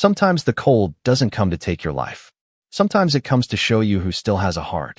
Sometimes the cold doesn't come to take your life. Sometimes it comes to show you who still has a heart.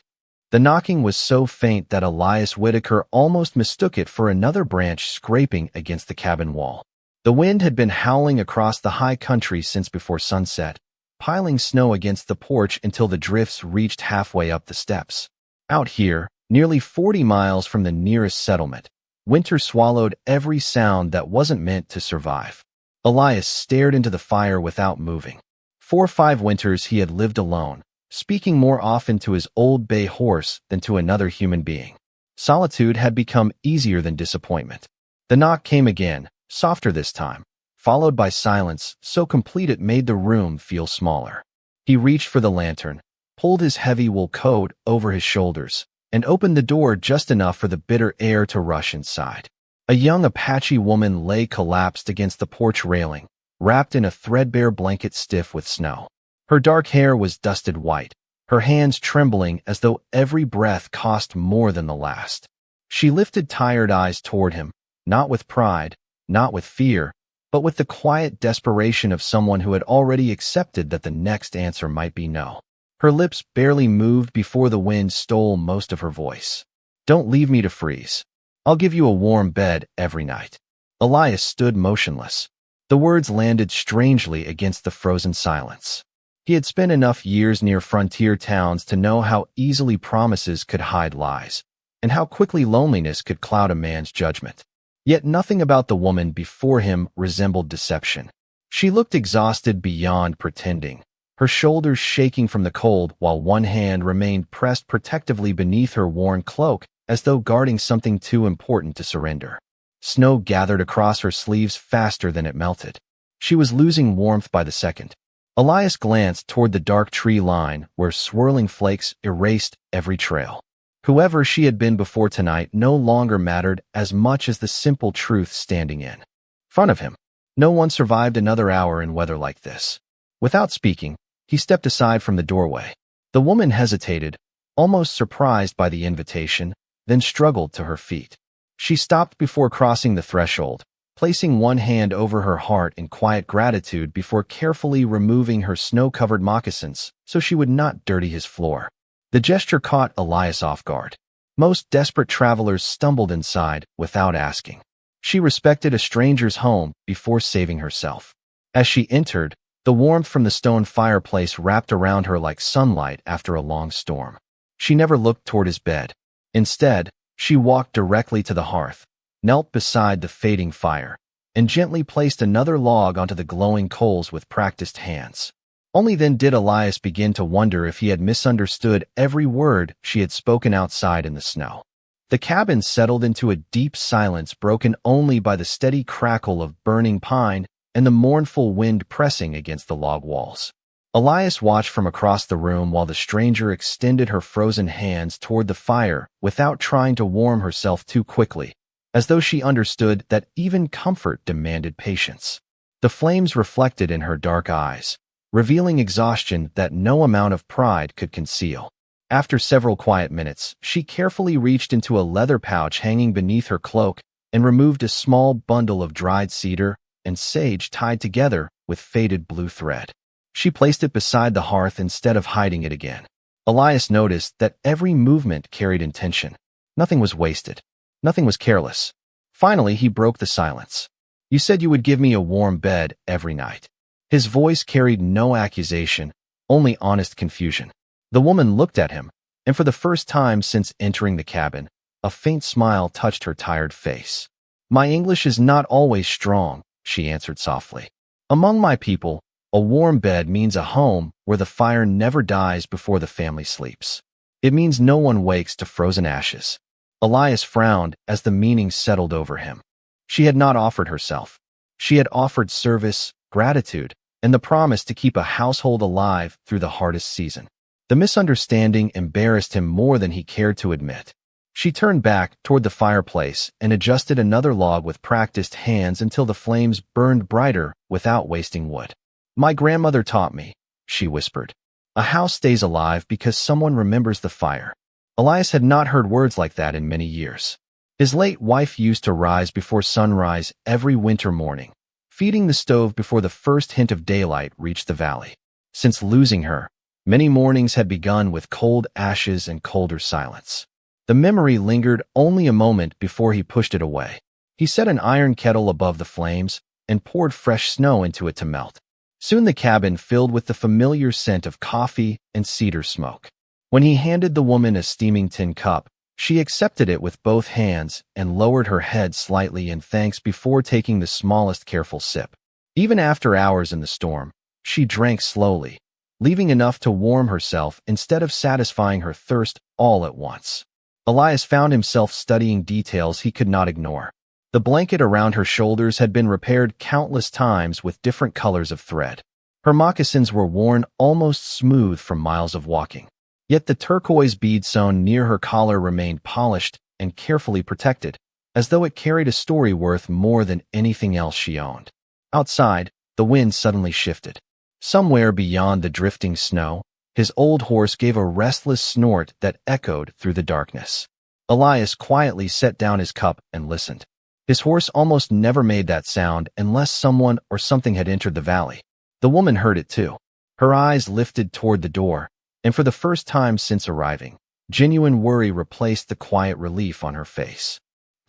The knocking was so faint that Elias Whitaker almost mistook it for another branch scraping against the cabin wall. The wind had been howling across the high country since before sunset, piling snow against the porch until the drifts reached halfway up the steps. Out here, nearly 40 miles from the nearest settlement, winter swallowed every sound that wasn't meant to survive. Elias stared into the fire without moving. 4 or 5 winters he had lived alone, speaking more often to his old bay horse than to another human being. Solitude had become easier than disappointment. The knock came again, softer this time, followed by silence so complete it made the room feel smaller. He reached for the lantern, pulled his heavy wool coat over his shoulders, and opened the door just enough for the bitter air to rush inside. A young Apache woman lay collapsed against the porch railing, wrapped in a threadbare blanket stiff with snow. Her dark hair was dusted white, her hands trembling as though every breath cost more than the last. She lifted tired eyes toward him, not with pride, not with fear, but with the quiet desperation of someone who had already accepted that the next answer might be no. Her lips barely moved before the wind stole most of her voice. "Don't leave me to freeze. I'll give you a warm bed every night." Elias stood motionless. The words landed strangely against the frozen silence. He had spent enough years near frontier towns to know how easily promises could hide lies, and how quickly loneliness could cloud a man's judgment. Yet nothing about the woman before him resembled deception. She looked exhausted beyond pretending, her shoulders shaking from the cold while one hand remained pressed protectively beneath her worn cloak as though guarding something too important to surrender. Snow gathered across her sleeves faster than it melted. She was losing warmth by the second. Elias glanced toward the dark tree line where swirling flakes erased every trail. Whoever she had been before tonight no longer mattered as much as the simple truth standing in front of him. No one survived another hour in weather like this. Without speaking, he stepped aside from the doorway. The woman hesitated, almost surprised by the invitation, then struggled to her feet. She stopped before crossing the threshold, placing one hand over her heart in quiet gratitude before carefully removing her snow-covered moccasins so she would not dirty his floor. The gesture caught Elias off guard. Most desperate travelers stumbled inside without asking. She respected a stranger's home before saving herself. As she entered, the warmth from the stone fireplace wrapped around her like sunlight after a long storm. She never looked toward his bed. Instead, she walked directly to the hearth, knelt beside the fading fire, and gently placed another log onto the glowing coals with practiced hands. Only then did Elias begin to wonder if he had misunderstood every word she had spoken outside in the snow. The cabin settled into a deep silence broken only by the steady crackle of burning pine and the mournful wind pressing against the log walls. Elias watched from across the room while the stranger extended her frozen hands toward the fire without trying to warm herself too quickly, as though she understood that even comfort demanded patience. The flames reflected in her dark eyes, revealing exhaustion that no amount of pride could conceal. After several quiet minutes, she carefully reached into a leather pouch hanging beneath her cloak and removed a small bundle of dried cedar and sage tied together with faded blue thread. She placed it beside the hearth instead of hiding it again. Elias noticed that every movement carried intention. Nothing was wasted. Nothing was careless. Finally, he broke the silence. "You said you would give me a warm bed every night." His voice carried no accusation, only honest confusion. The woman looked at him, and for the first time since entering the cabin, a faint smile touched her tired face. "My English is not always strong," she answered softly. "Among my people, a warm bed means a home where the fire never dies before the family sleeps. It means no one wakes to frozen ashes." Elias frowned as the meaning settled over him. She had not offered herself. She had offered service, gratitude, and the promise to keep a household alive through the hardest season. The misunderstanding embarrassed him more than he cared to admit. She turned back toward the fireplace and adjusted another log with practiced hands until the flames burned brighter without wasting wood. "My grandmother taught me," she whispered. "A house stays alive because someone remembers the fire." Elias had not heard words like that in many years. His late wife used to rise before sunrise every winter morning, feeding the stove before the first hint of daylight reached the valley. Since losing her, many mornings had begun with cold ashes and colder silence. The memory lingered only a moment before he pushed it away. He set an iron kettle above the flames and poured fresh snow into it to melt. Soon the cabin filled with the familiar scent of coffee and cedar smoke. When he handed the woman a steaming tin cup, she accepted it with both hands and lowered her head slightly in thanks before taking the smallest careful sip. Even after hours in the storm, she drank slowly, leaving enough to warm herself instead of satisfying her thirst all at once. Elias found himself studying details he could not ignore. The blanket around her shoulders had been repaired countless times with different colors of thread. Her moccasins were worn almost smooth from miles of walking. Yet the turquoise bead sewn near her collar remained polished and carefully protected, as though it carried a story worth more than anything else she owned. Outside, the wind suddenly shifted. Somewhere beyond the drifting snow, his old horse gave a restless snort that echoed through the darkness. Elias quietly set down his cup and listened. His horse almost never made that sound unless someone or something had entered the valley. The woman heard it too. Her eyes lifted toward the door, and for the first time since arriving, genuine worry replaced the quiet relief on her face.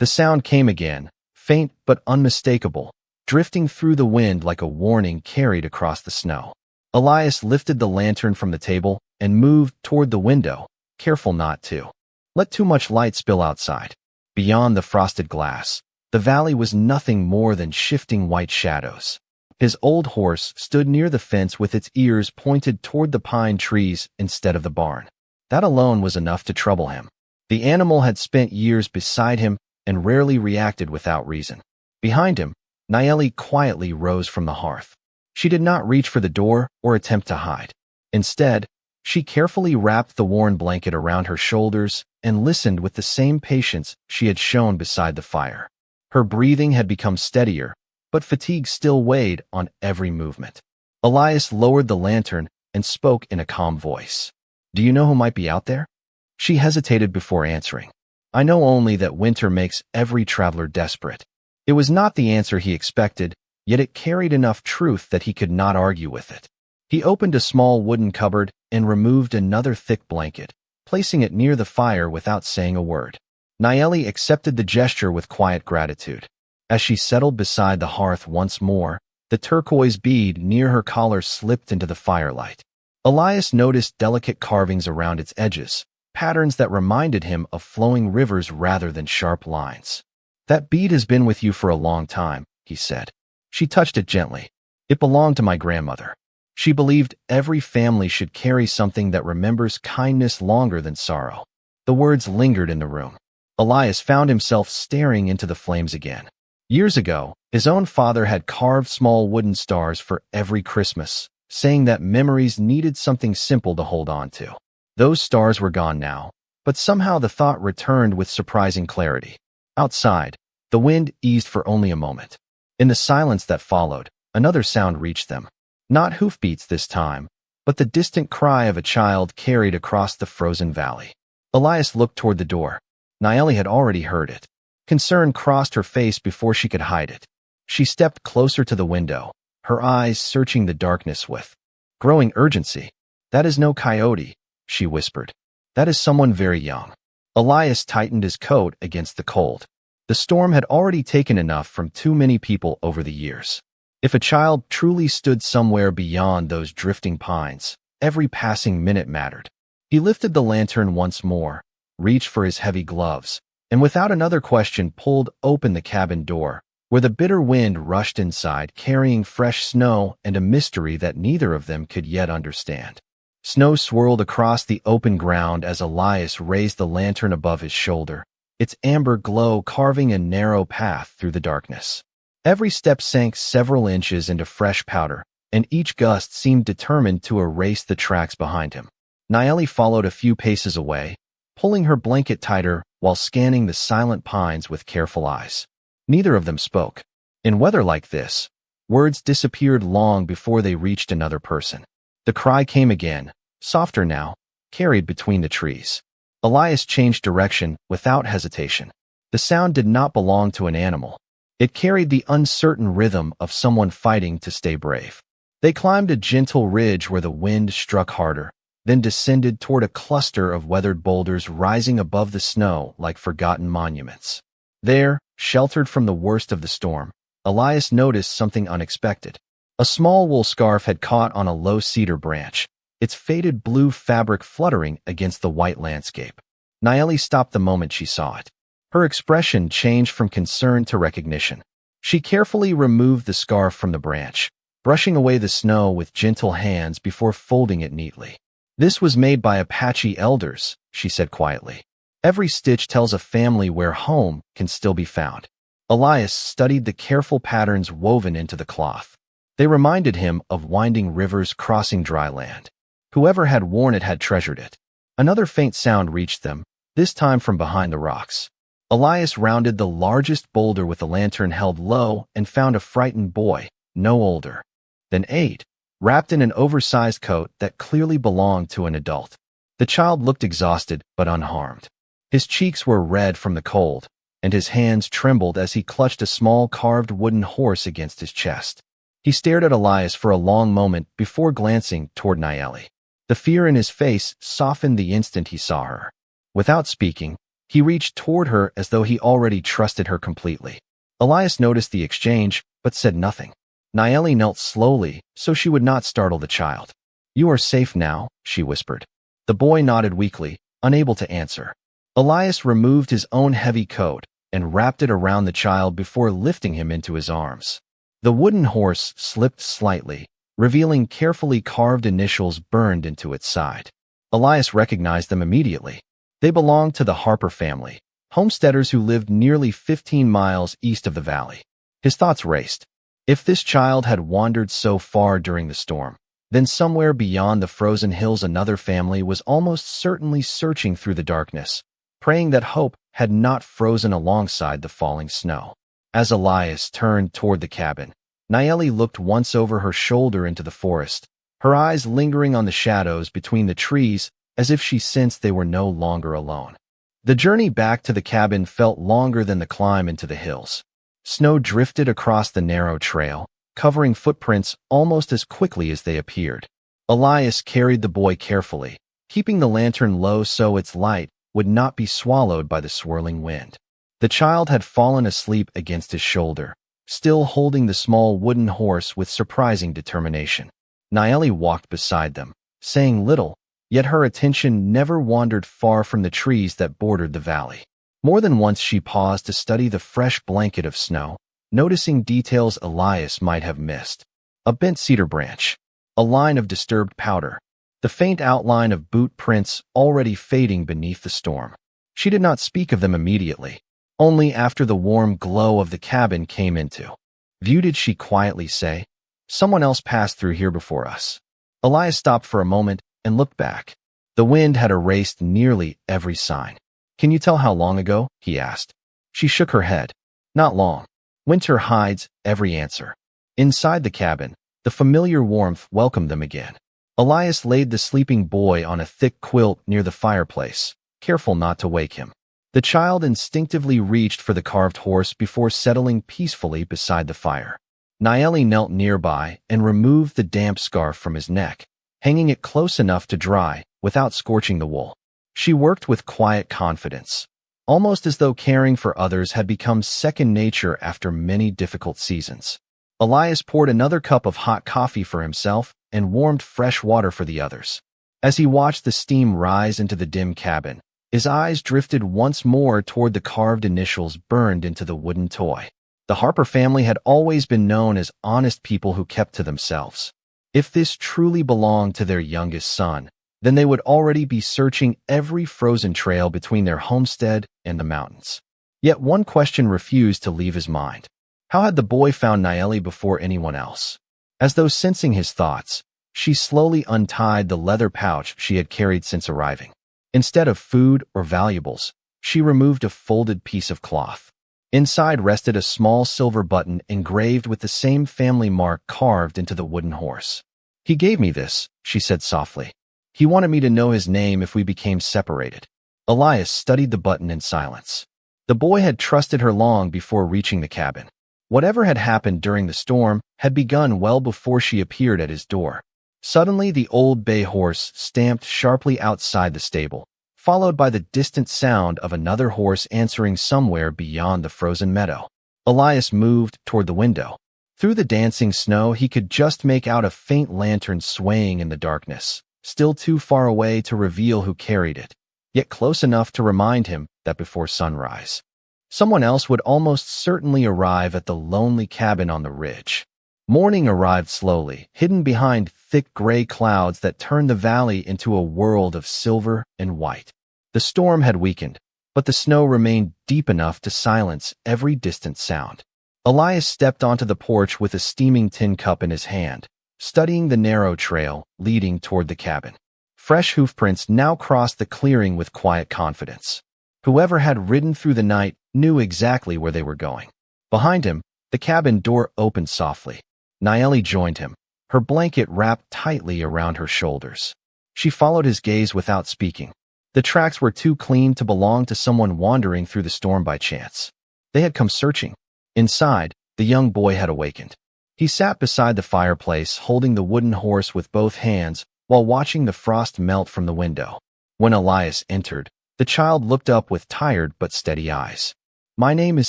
The sound came again, faint but unmistakable, drifting through the wind like a warning carried across the snow. Elias lifted the lantern from the table and moved toward the window, careful not to let too much light spill outside. Beyond the frosted glass, the valley was nothing more than shifting white shadows. His old horse stood near the fence with its ears pointed toward the pine trees instead of the barn. That alone was enough to trouble him. The animal had spent years beside him and rarely reacted without reason. Behind him, Nayeli quietly rose from the hearth. She did not reach for the door or attempt to hide. Instead, she carefully wrapped the worn blanket around her shoulders and listened with the same patience she had shown beside the fire. Her breathing had become steadier, but fatigue still weighed on every movement. Elias lowered the lantern and spoke in a calm voice. "Do you know who might be out there?" She hesitated before answering. "I know only that winter makes every traveler desperate." It was not the answer he expected, yet it carried enough truth that he could not argue with it. He opened a small wooden cupboard and removed another thick blanket, placing it near the fire without saying a word. Nayeli accepted the gesture with quiet gratitude. As she settled beside the hearth once more, the turquoise bead near her collar slipped into the firelight. Elias noticed delicate carvings around its edges, patterns that reminded him of flowing rivers rather than sharp lines. "That bead has been with you for a long time," he said. She touched it gently. "It belonged to my grandmother. She believed every family should carry something that remembers kindness longer than sorrow." The words lingered in the room. Elias found himself staring into the flames again. Years ago, his own father had carved small wooden stars for every Christmas, saying that memories needed something simple to hold on to. Those stars were gone now, but somehow the thought returned with surprising clarity. Outside, the wind eased for only a moment. In the silence that followed, another sound reached them. Not hoofbeats this time, but the distant cry of a child carried across the frozen valley. Elias looked toward the door. Nayeli had already heard it. Concern crossed her face before she could hide it. She stepped closer to the window, her eyes searching the darkness with growing urgency. "That is no coyote," she whispered. "That is someone very young." Elias tightened his coat against the cold. The storm had already taken enough from too many people over the years. If a child truly stood somewhere beyond those drifting pines, every passing minute mattered. He lifted the lantern once more, reached for his heavy gloves, and without another question pulled open the cabin door, where the bitter wind rushed inside carrying fresh snow and a mystery that neither of them could yet understand. Snow swirled across the open ground as Elias raised the lantern above his shoulder, its amber glow carving a narrow path through the darkness. Every step sank several inches into fresh powder, and each gust seemed determined to erase the tracks behind him. Nayeli followed a few paces away, pulling her blanket tighter while scanning the silent pines with careful eyes. Neither of them spoke. In weather like this, words disappeared long before they reached another person. The cry came again, softer now, carried between the trees. Elias changed direction without hesitation. The sound did not belong to an animal. It carried the uncertain rhythm of someone fighting to stay brave. They climbed a gentle ridge where the wind struck harder, then descended toward a cluster of weathered boulders rising above the snow like forgotten monuments. There, sheltered from the worst of the storm, Elias noticed something unexpected. A small wool scarf had caught on a low cedar branch, its faded blue fabric fluttering against the white landscape. Nayeli stopped the moment she saw it. Her expression changed from concern to recognition. She carefully removed the scarf from the branch, brushing away the snow with gentle hands before folding it neatly. "This was made by Apache elders," she said quietly. "Every stitch tells a family where home can still be found." Elias studied the careful patterns woven into the cloth. They reminded him of winding rivers crossing dry land. Whoever had worn it had treasured it. Another faint sound reached them, this time from behind the rocks. Elias rounded the largest boulder with the lantern held low and found a frightened boy, no older than 8, wrapped in an oversized coat that clearly belonged to an adult. The child looked exhausted but unharmed. His cheeks were red from the cold, and his hands trembled as he clutched a small carved wooden horse against his chest. He stared at Elias for a long moment before glancing toward Nayeli. The fear in his face softened the instant he saw her. Without speaking, he reached toward her as though he already trusted her completely. Elias noticed the exchange, but said nothing. Nayeli knelt slowly, so she would not startle the child. "You are safe now," she whispered. The boy nodded weakly, unable to answer. Elias removed his own heavy coat and wrapped it around the child before lifting him into his arms. The wooden horse slipped slightly, revealing carefully carved initials burned into its side. Elias recognized them immediately. They belonged to the Harper family, homesteaders who lived nearly 15 miles east of the valley. His thoughts raced. If this child had wandered so far during the storm, then somewhere beyond the frozen hills another family was almost certainly searching through the darkness, praying that hope had not frozen alongside the falling snow. As Elias turned toward the cabin, Nayeli looked once over her shoulder into the forest, her eyes lingering on the shadows between the trees as if she sensed they were no longer alone. The journey back to the cabin felt longer than the climb into the hills. Snow drifted across the narrow trail, covering footprints almost as quickly as they appeared. Elias carried the boy carefully, keeping the lantern low so its light would not be swallowed by the swirling wind. The child had fallen asleep against his shoulder, still holding the small wooden horse with surprising determination. Nayeli walked beside them, saying little, yet her attention never wandered far from the trees that bordered the valley. More than once she paused to study the fresh blanket of snow, noticing details Elias might have missed. A bent cedar branch, a line of disturbed powder, the faint outline of boot prints already fading beneath the storm. She did not speak of them immediately, only after the warm glow of the cabin came into view did she quietly say, "Someone else passed through here before us." Elias stopped for a moment and looked back. The wind had erased nearly every sign. "Can you tell how long ago?" he asked. She shook her head. "Not long. Winter hides every answer." Inside the cabin, the familiar warmth welcomed them again. Elias laid the sleeping boy on a thick quilt near the fireplace, careful not to wake him. The child instinctively reached for the carved horse before settling peacefully beside the fire. Nayeli knelt nearby and removed the damp scarf from his neck, hanging it close enough to dry without scorching the wool. She worked with quiet confidence, almost as though caring for others had become second nature after many difficult seasons. Elias poured another cup of hot coffee for himself and warmed fresh water for the others. As he watched the steam rise into the dim cabin, his eyes drifted once more toward the carved initials burned into the wooden toy. The Harper family had always been known as honest people who kept to themselves. If this truly belonged to their youngest son, then they would already be searching every frozen trail between their homestead and the mountains. Yet one question refused to leave his mind. How had the boy found Nayeli before anyone else? As though sensing his thoughts, she slowly untied the leather pouch she had carried since arriving. Instead of food or valuables, she removed a folded piece of cloth. Inside rested a small silver button engraved with the same family mark carved into the wooden horse. "He gave me this," she said softly. "He wanted me to know his name if we became separated." Elias studied the button in silence. The boy had trusted her long before reaching the cabin. Whatever had happened during the storm had begun well before she appeared at his door. Suddenly, the old bay horse stamped sharply outside the stable, followed by the distant sound of another horse answering somewhere beyond the frozen meadow. Elias moved toward the window. Through the dancing snow, he could just make out a faint lantern swaying in the darkness, still too far away to reveal who carried it, yet close enough to remind him that before sunrise, someone else would almost certainly arrive at the lonely cabin on the ridge. Morning arrived slowly, hidden behind thick gray clouds that turned the valley into a world of silver and white. The storm had weakened, but the snow remained deep enough to silence every distant sound. Elias stepped onto the porch with a steaming tin cup in his hand, studying the narrow trail leading toward the cabin. Fresh hoofprints now crossed the clearing with quiet confidence. Whoever had ridden through the night knew exactly where they were going. Behind him, the cabin door opened softly. Nayeli joined him, her blanket wrapped tightly around her shoulders. She followed his gaze without speaking. The tracks were too clean to belong to someone wandering through the storm by chance. They had come searching. Inside, the young boy had awakened. He sat beside the fireplace, holding the wooden horse with both hands while watching the frost melt from the window. When Elias entered, the child looked up with tired but steady eyes. "My name is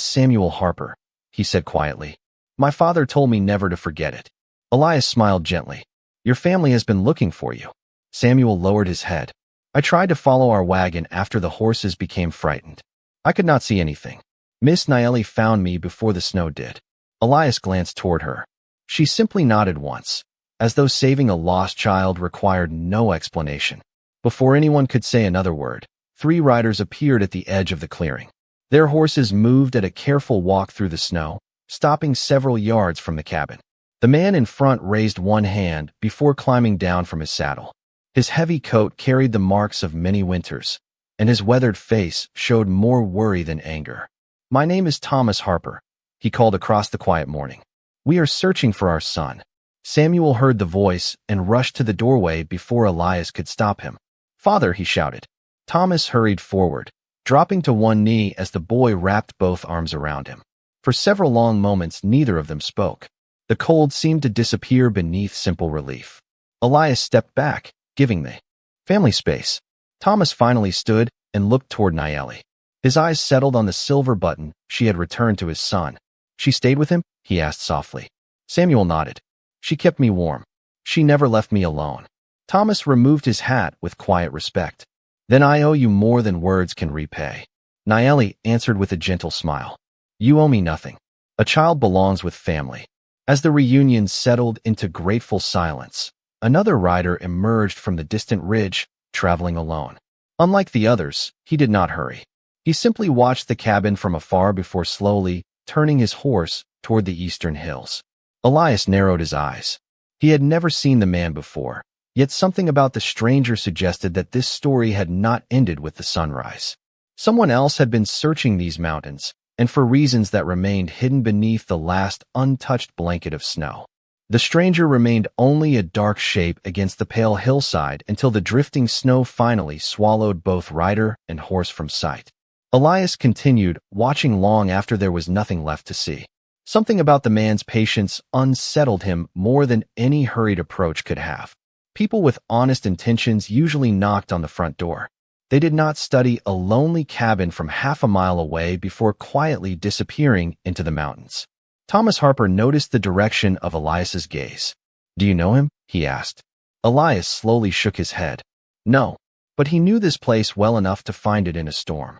Samuel Harper," he said quietly. "My father told me never to forget it." Elias smiled gently. "Your family has been looking for you." Samuel lowered his head. "I tried to follow our wagon after the horses became frightened. I could not see anything. Miss Nayeli found me before the snow did." Elias glanced toward her. She simply nodded once, as though saving a lost child required no explanation. Before anyone could say another word, 3 riders appeared at the edge of the clearing. Their horses moved at a careful walk through the snow, stopping several yards from the cabin. The man in front raised one hand before climbing down from his saddle. His heavy coat carried the marks of many winters, and his weathered face showed more worry than anger. "My name is Thomas Harper," he called across the quiet morning. "We are searching for our son." Samuel heard the voice and rushed to the doorway before Elias could stop him. "Father," he shouted. Thomas hurried forward, dropping to one knee as the boy wrapped both arms around him. For several long moments, neither of them spoke. The cold seemed to disappear beneath simple relief. Elias stepped back, giving the family space. Thomas finally stood and looked toward Nayeli. His eyes settled on the silver button she had returned to his son. "She stayed with him?" he asked softly. Samuel nodded. "She kept me warm. She never left me alone." Thomas removed his hat with quiet respect. "Then I owe you more than words can repay." Nayeli answered with a gentle smile. "You owe me nothing. A child belongs with family." As the reunion settled into grateful silence, another rider emerged from the distant ridge, traveling alone. Unlike the others, he did not hurry. He simply watched the cabin from afar before slowly turning his horse toward the eastern hills. Elias narrowed his eyes. He had never seen the man before, yet something about the stranger suggested that this story had not ended with the sunrise. Someone else had been searching these mountains, and for reasons that remained hidden beneath the last untouched blanket of snow. The stranger remained only a dark shape against the pale hillside until the drifting snow finally swallowed both rider and horse from sight. Elias continued, watching long after there was nothing left to see. Something about the man's patience unsettled him more than any hurried approach could have. People with honest intentions usually knocked on the front door. They did not study a lonely cabin from half a mile away before quietly disappearing into the mountains. Thomas Harper noticed the direction of Elias's gaze. "Do you know him?" he asked. Elias slowly shook his head. "No, but he knew this place well enough to find it in a storm."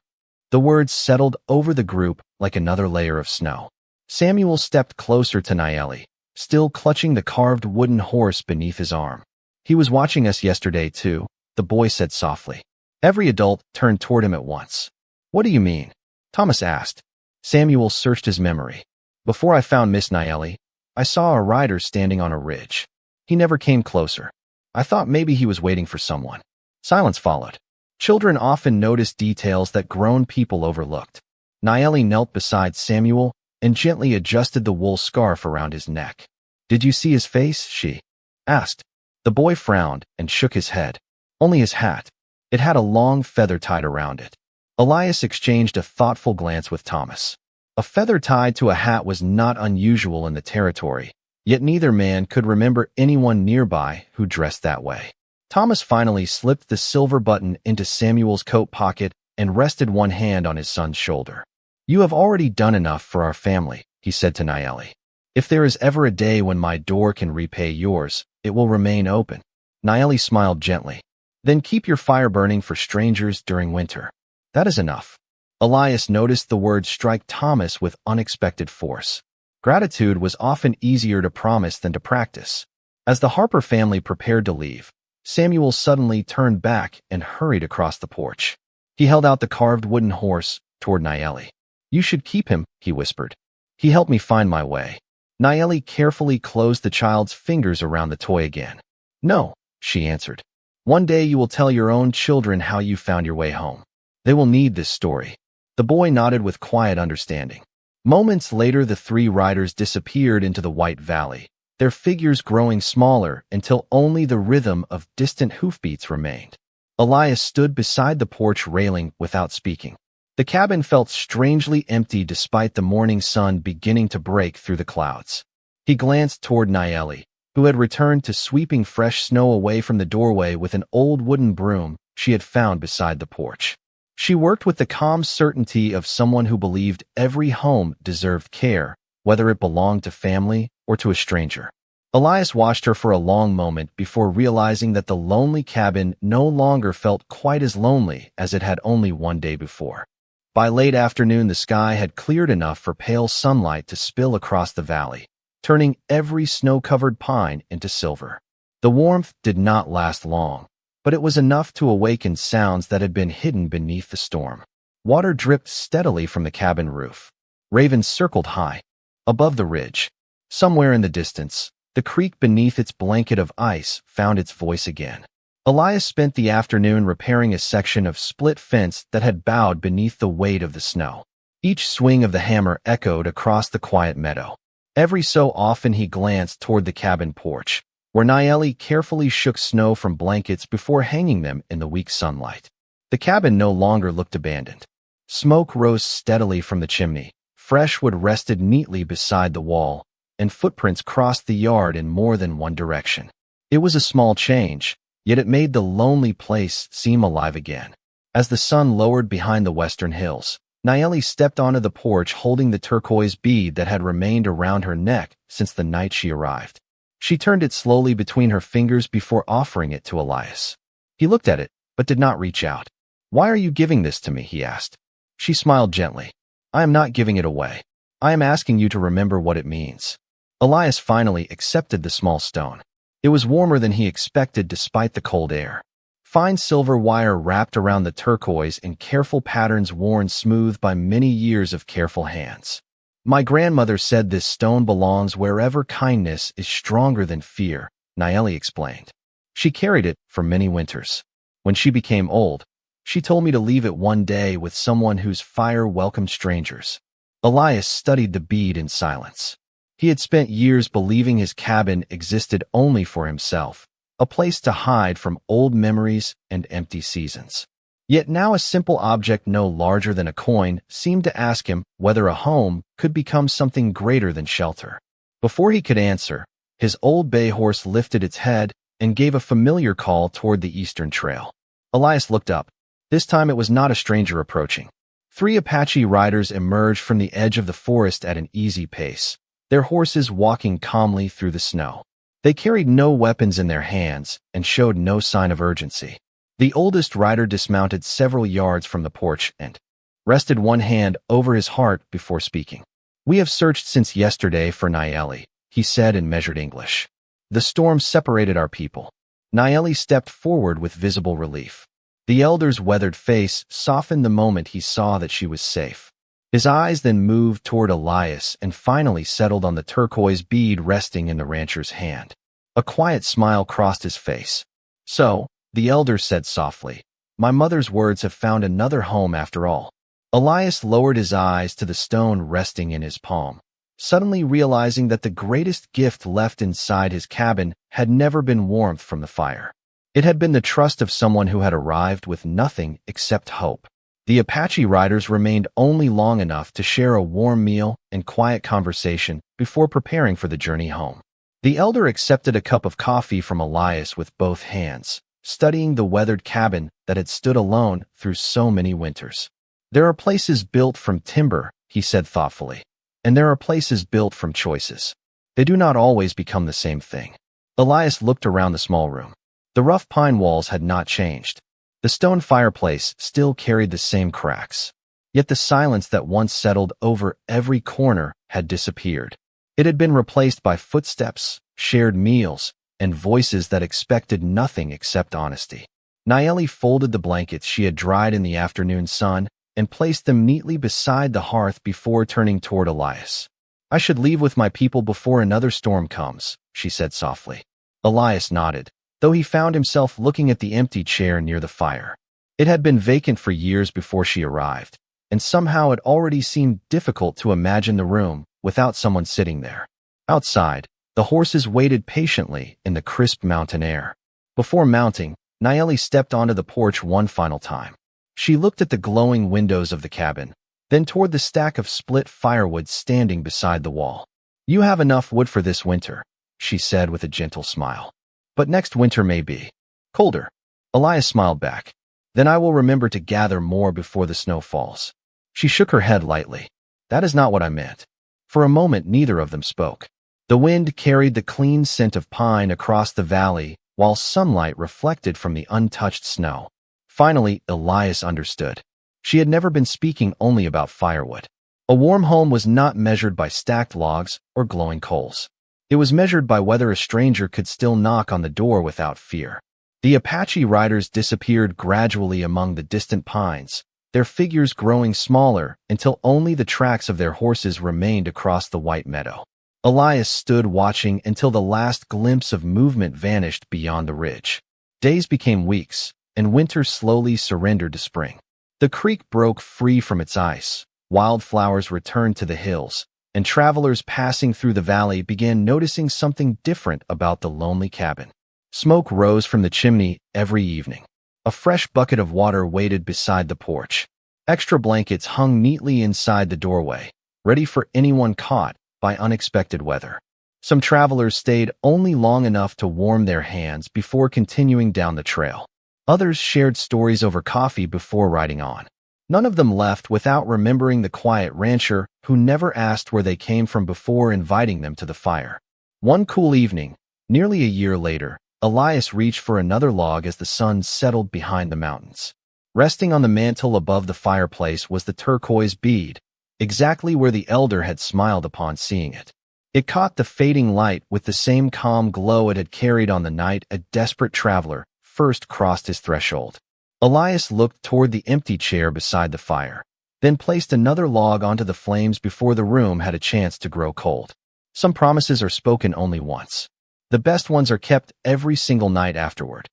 The words settled over the group like another layer of snow. Samuel stepped closer to Nayeli, still clutching the carved wooden horse beneath his arm. "He was watching us yesterday, too," the boy said softly. Every adult turned toward him at once. "What do you mean?" Thomas asked. Samuel searched his memory. "Before I found Miss Nayeli, I saw a rider standing on a ridge. He never came closer. I thought maybe he was waiting for someone." Silence followed. Children often noticed details that grown people overlooked. Nayeli knelt beside Samuel and gently adjusted the wool scarf around his neck. "Did you see his face?" she asked. The boy frowned and shook his head. "Only his hat. It had a long feather tied around it." Elias exchanged a thoughtful glance with Thomas. A feather tied to a hat was not unusual in the territory, yet neither man could remember anyone nearby who dressed that way. Thomas finally slipped the silver button into Samuel's coat pocket and rested one hand on his son's shoulder. "You have already done enough for our family," he said to Nayeli. "If there is ever a day when my door can repay yours, it will remain open." Nayeli smiled gently. "Then keep your fire burning for strangers during winter. That is enough." Elias noticed the word strike Thomas with unexpected force. Gratitude was often easier to promise than to practice. As the Harper family prepared to leave, Samuel suddenly turned back and hurried across the porch. He held out the carved wooden horse toward Nayeli. "You should keep him," he whispered. "He helped me find my way." Nayeli carefully closed the child's fingers around the toy again. "No," she answered. "One day you will tell your own children how you found your way home. They will need this story." The boy nodded with quiet understanding. Moments later, the three riders disappeared into the White Valley, their figures growing smaller until only the rhythm of distant hoofbeats remained. Elias stood beside the porch railing without speaking. The cabin felt strangely empty despite the morning sun beginning to break through the clouds. He glanced toward Nayeli, who had returned to sweeping fresh snow away from the doorway with an old wooden broom she had found beside the porch. She worked with the calm certainty of someone who believed every home deserved care, whether it belonged to family or to a stranger. Elias watched her for a long moment before realizing that the lonely cabin no longer felt quite as lonely as it had only one day before. By late afternoon, the sky had cleared enough for pale sunlight to spill across the valley, turning every snow-covered pine into silver. The warmth did not last long, but it was enough to awaken sounds that had been hidden beneath the storm. Water dripped steadily from the cabin roof. Ravens circled high, above the ridge. Somewhere in the distance, the creek beneath its blanket of ice found its voice again. Elias spent the afternoon repairing a section of split fence that had bowed beneath the weight of the snow. Each swing of the hammer echoed across the quiet meadow. Every so often he glanced toward the cabin porch, where Nayeli carefully shook snow from blankets before hanging them in the weak sunlight. The cabin no longer looked abandoned. Smoke rose steadily from the chimney, fresh wood rested neatly beside the wall, and footprints crossed the yard in more than one direction. It was a small change, yet it made the lonely place seem alive again. As the sun lowered behind the western hills, Nayeli stepped onto the porch holding the turquoise bead that had remained around her neck since the night she arrived. She turned it slowly between her fingers before offering it to Elias. He looked at it, but did not reach out. "Why are you giving this to me?" he asked. She smiled gently. "I am not giving it away. I am asking you to remember what it means." Elias finally accepted the small stone. It was warmer than he expected despite the cold air. Fine silver wire wrapped around the turquoise in careful patterns worn smooth by many years of careful hands. "My grandmother said this stone belongs wherever kindness is stronger than fear," Nayeli explained. "She carried it for many winters. When she became old, she told me to leave it one day with someone whose fire welcomed strangers." Elias studied the bead in silence. He had spent years believing his cabin existed only for himself, a place to hide from old memories and empty seasons. Yet now a simple object no larger than a coin seemed to ask him whether a home could become something greater than shelter. Before he could answer, his old bay horse lifted its head and gave a familiar call toward the eastern trail. Elias looked up. This time it was not a stranger approaching. 3 Apache riders emerged from the edge of the forest at an easy pace, their horses walking calmly through the snow. They carried no weapons in their hands and showed no sign of urgency. The oldest rider dismounted several yards from the porch and rested one hand over his heart before speaking. "We have searched since yesterday for Nayeli," he said in measured English. "The storm separated our people." Nayeli stepped forward with visible relief. The elder's weathered face softened the moment he saw that she was safe. His eyes then moved toward Elias and finally settled on the turquoise bead resting in the rancher's hand. A quiet smile crossed his face. "So," the elder said softly, "my mother's words have found another home after all." Elias lowered his eyes to the stone resting in his palm, suddenly realizing that the greatest gift left inside his cabin had never been warmth from the fire. It had been the trust of someone who had arrived with nothing except hope. The Apache riders remained only long enough to share a warm meal and quiet conversation before preparing for the journey home. The elder accepted a cup of coffee from Elias with both hands, studying the weathered cabin that had stood alone through so many winters. "There are places built from timber," he said thoughtfully, "and there are places built from choices. They do not always become the same thing." Elias looked around the small room. The rough pine walls had not changed. The stone fireplace still carried the same cracks. Yet the silence that once settled over every corner had disappeared. It had been replaced by footsteps, shared meals, and voices that expected nothing except honesty. Nayeli folded the blankets she had dried in the afternoon sun and placed them neatly beside the hearth before turning toward Elias. "I should leave with my people before another storm comes," she said softly. Elias nodded, though he found himself looking at the empty chair near the fire. It had been vacant for years before she arrived, and somehow it already seemed difficult to imagine the room without someone sitting there. Outside, the horses waited patiently in the crisp mountain air. Before mounting, Nayeli stepped onto the porch one final time. She looked at the glowing windows of the cabin, then toward the stack of split firewood standing beside the wall. "You have enough wood for this winter," she said with a gentle smile. "But next winter may be colder." Elias smiled back. "Then I will remember to gather more before the snow falls." She shook her head lightly. "That is not what I meant." For a moment, neither of them spoke. The wind carried the clean scent of pine across the valley, while sunlight reflected from the untouched snow. Finally, Elias understood. She had never been speaking only about firewood. A warm home was not measured by stacked logs or glowing coals. It was measured by whether a stranger could still knock on the door without fear. The Apache riders disappeared gradually among the distant pines, their figures growing smaller until only the tracks of their horses remained across the white meadow. Elias stood watching until the last glimpse of movement vanished beyond the ridge. Days became weeks, and winter slowly surrendered to spring. The creek broke free from its ice, wildflowers returned to the hills, and travelers passing through the valley began noticing something different about the lonely cabin. Smoke rose from the chimney every evening. A fresh bucket of water waited beside the porch. Extra blankets hung neatly inside the doorway, ready for anyone caught by unexpected weather. Some travelers stayed only long enough to warm their hands before continuing down the trail. Others shared stories over coffee before riding on. None of them left without remembering the quiet rancher who never asked where they came from before inviting them to the fire. One cool evening, nearly a year later, Elias reached for another log as the sun settled behind the mountains. Resting on the mantel above the fireplace was the turquoise bead, exactly where the elder had smiled upon seeing it. It caught the fading light with the same calm glow it had carried on the night a desperate traveler first crossed his threshold. Elias looked toward the empty chair beside the fire, then placed another log onto the flames before the room had a chance to grow cold. Some promises are spoken only once. The best ones are kept every single night afterward.